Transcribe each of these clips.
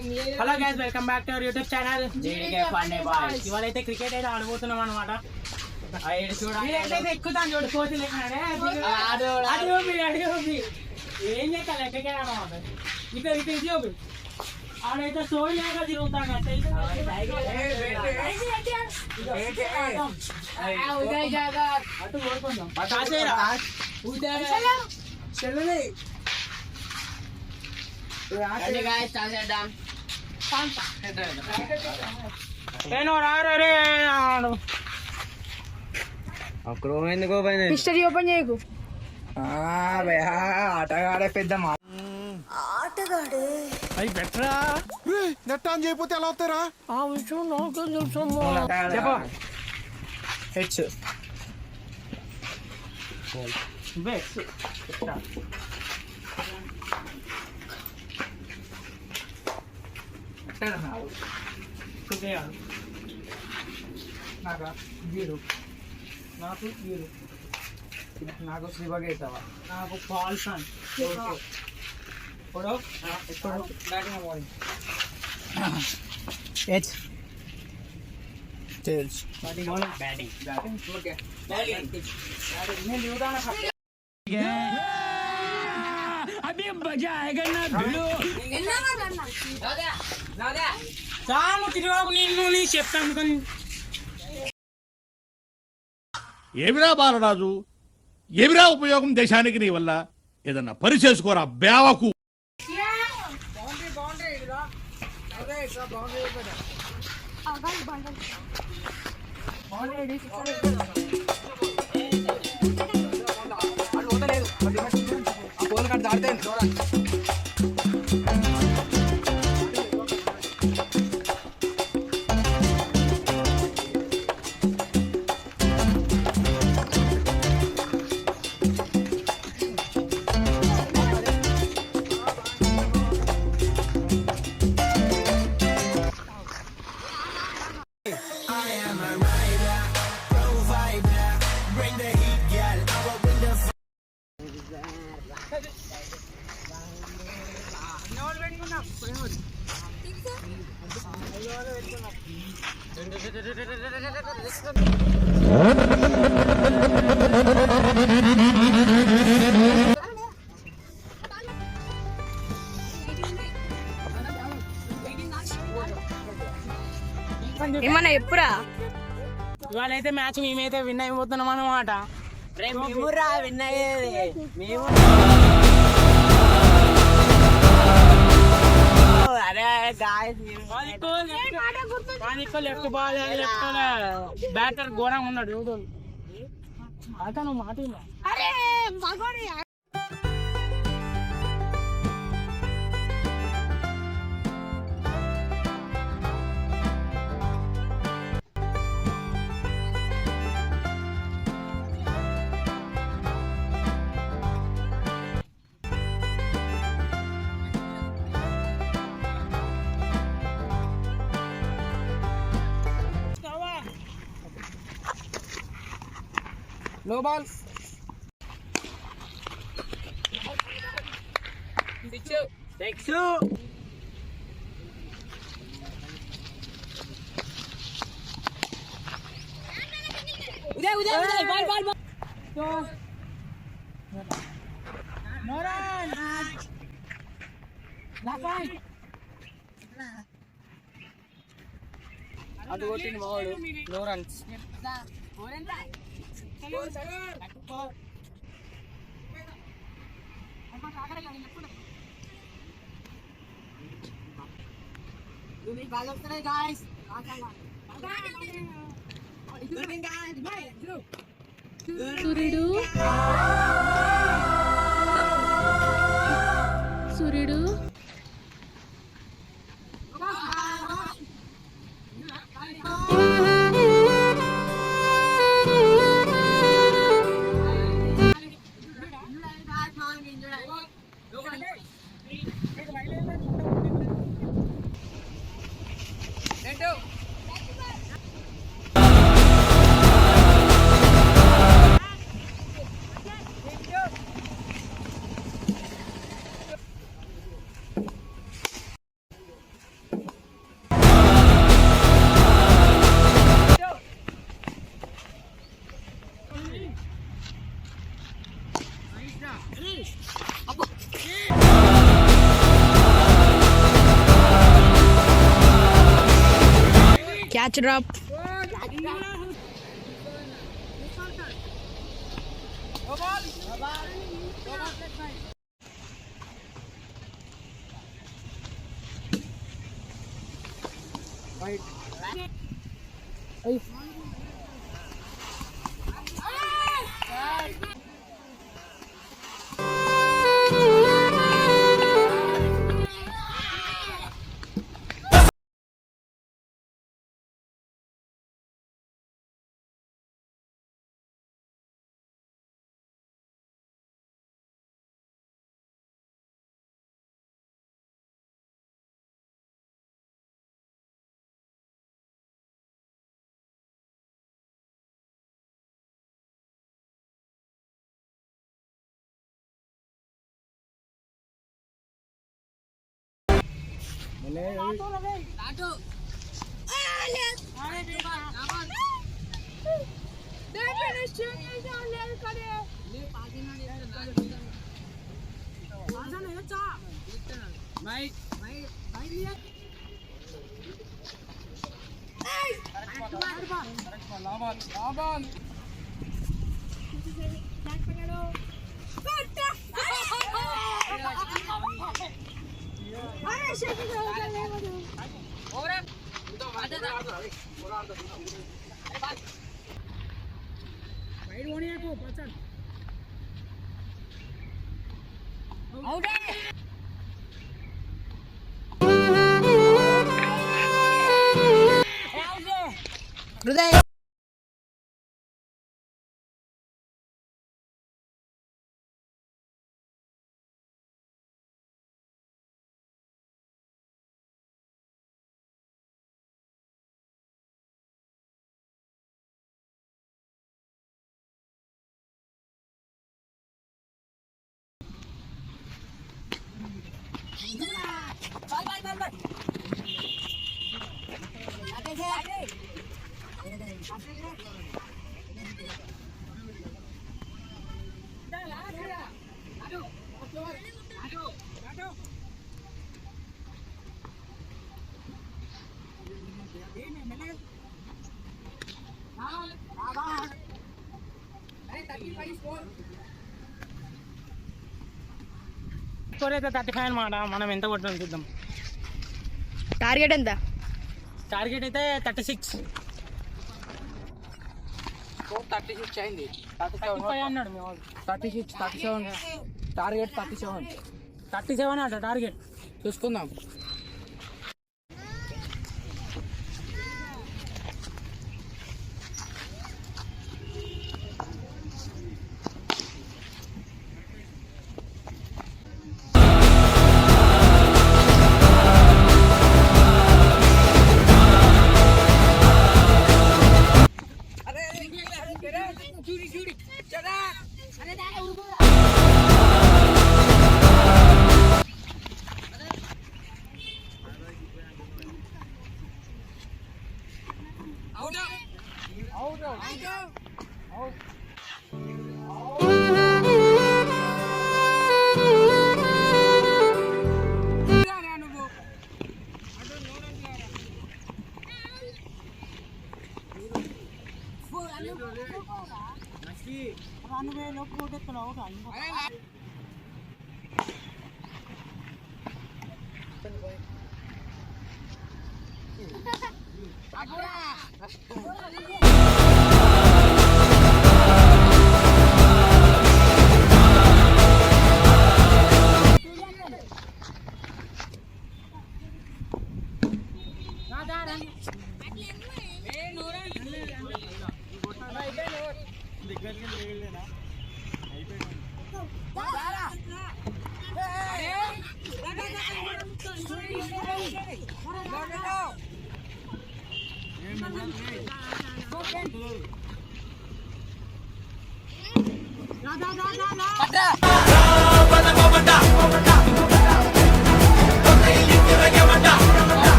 Hello guys, welcome back to our YouTube channel GDK funny boys. ఇవాళ అయితే cricket అయితే ఆడబోతున్నాం అన్నమాట. ఎక్కుతాను చూడు, కోచ్ ఏం చేస్తాను క్రికెట్ ఆడమాట. ఇక్కడ ఇటు చూపి ఆడైతే సోయి లేక తిరుగుతాను. అటు కోరుకుందాం ఎందుకు హిస్టరీ ఓపెన్ చేయకు. ఆటగాడే పెద్ద ఆటగాడే అది బెటరా. నెట్ ఆన్ చేయకపోతే ఎలా అవుతారా? ఆ విషయం నాకు తెలుసు. చెప్పు. హెడ్స్ నాకు జీరో, నాకు జీరో, నాకు శ్రీభగేతావా, నాకు పాల్సన్. ఇప్పుడు batting bowling heads tails batting bowling batting batting okay batting నేను దిగుతాను. అభి మజా ఆయేగా నా భిడు. చాలు తిరుగు నిన్ను నీ చెప్తాను కానీ. ఏమిరా బాలరాజు, ఏమిరా ఉపయోగం దేశానికి నీ వల్ల? ఏదన్నా పని చేసుకోరా బేవకు. ఏమన్నా ఎప్పుడా ఇవాళ అయితే మ్యాచ్ మేమైతే విన్ అయిపోతున్నాం అన్నమాట. విన్ అయ్యేది మేము. లెఫ్ట్ బాల్ లెఫ్ట్ బ్యాటర్ ఘోరంగా ఉన్నాడు. నువ్వు మాట నో బాల్. అటు కొట్టింది మావాడు. No runs. సూర్యుడు సూర్యుడు క్యాచ్ డ్రాప్. హృదయ్ స్కోర్ అయితే 35 అన్నమాట. మనం ఎంత కొట్టాం చూద్దాం. టార్గెట్ ఎంత? టార్గెట్ అయితే 36. 36 అయింది. 35 అన్నాడు మీ వాడు. 36 37 టార్గెట్ 37 37 అట టార్గెట్. చూసుకుందాం.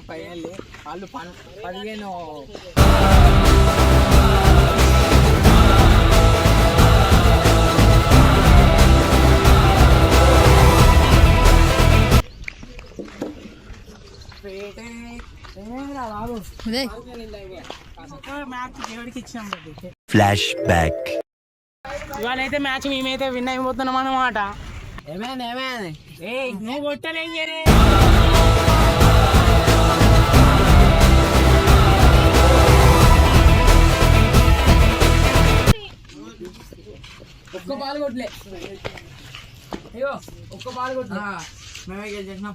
ఫైనల్ వాళ్ళు 15 ఉదయ్ మ్యాచ్ దేవుడికి ఇచ్చాం ఫ్లాష్ బ్యాక్. ఇవాళ అయితే మ్యాచ్ మేమైతే విన్ అయిపోతున్నాం అన్నమాట. ఏమైంది ఏయ్ నువ్వు కొట్టలేం చేరే ఒక్క బాల్ కొట్టలే అయ్యో ఒక్క బాల్ కొట్టలే మేమే గెలిచేసిన